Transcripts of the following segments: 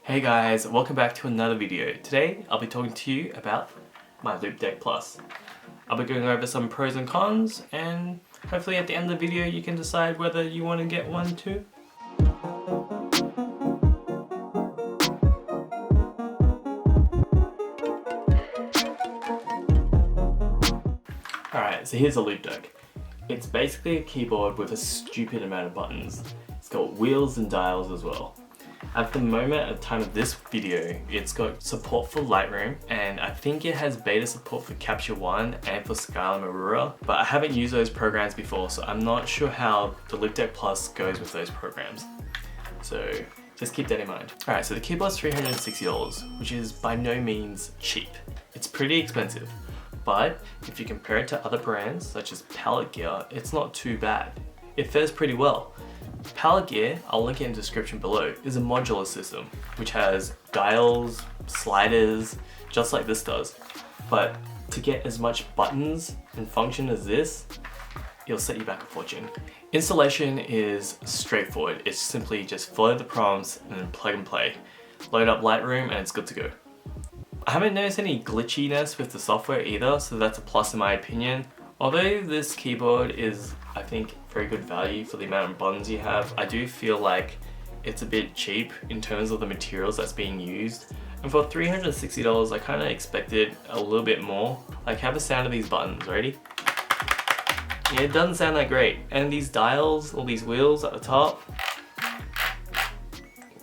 Hey guys, welcome back to another video. Today I'll be talking to you about my Loupedeck Plus. I'll be going over some pros and cons, and hopefully at the end of the video you can decide whether you want to get one too. Alright, so here's a Loupedeck. It's basically a keyboard with a stupid amount of buttons. It's got wheels and dials as well. At the moment, at the time of this video, it's got support for Lightroom, and I think it has beta support for Capture One and for Skyline Aurora, but I haven't used those programs before, so I'm not sure how the Loupedeck Plus goes with those programs. So just keep that in mind. Alright, so the keyboard's $360, which is by no means cheap. It's pretty expensive, but if you compare it to other brands, such as Palette Gear, it's not too bad. It fares pretty well. Palette Gear, I'll link it in the description below, is a modular system which has dials, sliders, just like this does. But to get as much buttons and function as this, it'll set you back a fortune. Installation is straightforward. It's simply just follow the prompts and then plug and play. Load up Lightroom and it's good to go. I haven't noticed any glitchiness with the software either, so that's a plus in my opinion. Although this keyboard is, I think, very good value for the amount of buttons you have, I do feel like it's a bit cheap in terms of the materials that's being used. And for $360, I kind of expected a little bit more. Like, have a sound of these buttons, ready? Yeah, it doesn't sound that great. And these dials, all these wheels at the top,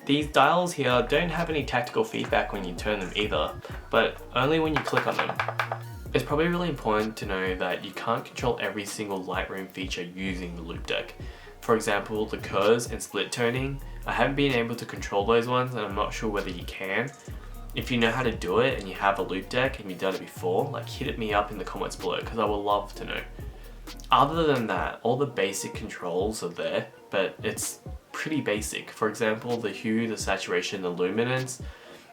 these dials here don't have any tactical feedback when you turn them either, but only when you click on them. It's probably really important to know that you can't control every single Lightroom feature using the Loupedeck. For example, the curves and split toning, I haven't been able to control those ones and I'm not sure whether you can. If you know how to do it and you have a Loupedeck and you've done it before, like, hit me up in the comments below because I would love to know. Other than that, all the basic controls are there, but it's pretty basic. For example, the hue, the saturation, the luminance.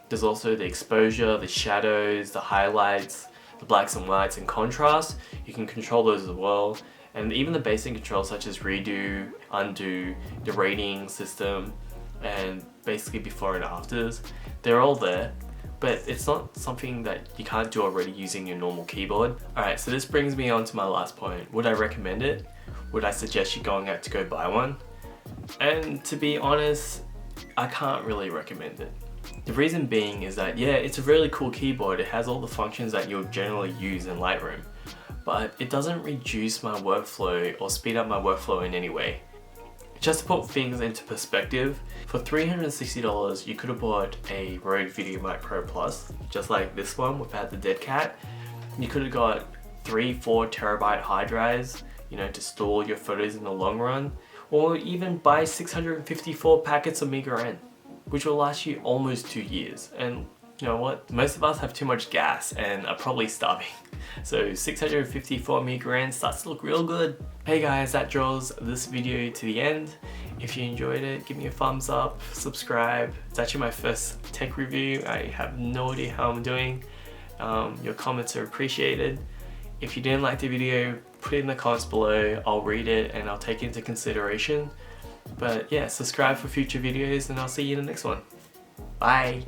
There's also the exposure, the shadows, the highlights, the blacks and whites and contrast. You can control those as well. And even the basic controls such as redo, undo, the rating system, and basically before and afters, they're all there. But it's not something that you can't do already using your normal keyboard. Alright, so this brings me on to my last point. Would I recommend it? Would I suggest you going out to go buy one? And to be honest, I can't really recommend it. The reason being is that, yeah, it's a really cool keyboard. It has all the functions that you'll generally use in Lightroom, but it doesn't reduce my workflow or speed up my workflow in any way. Just to put things into perspective, for $360 you could have bought a Rode VideoMic Pro Plus, just like this one without the dead cat. You could have got 3-4 terabyte hard drives, you know, to store your photos in the long run, or even buy 654 packets of Mega N, which will last you almost 2 years. And you know what? Most of us have too much gas and are probably starving. So 654 Mega N starts to look real good. Hey guys, that draws this video to the end. If you enjoyed it, give me a thumbs up, subscribe. It's actually my first tech review. I have no idea how I'm doing. Your comments are appreciated. If you didn't like the video, put it in the comments below. I'll read it and I'll take it into consideration. But yeah, subscribe for future videos and I'll see you in the next one. Bye!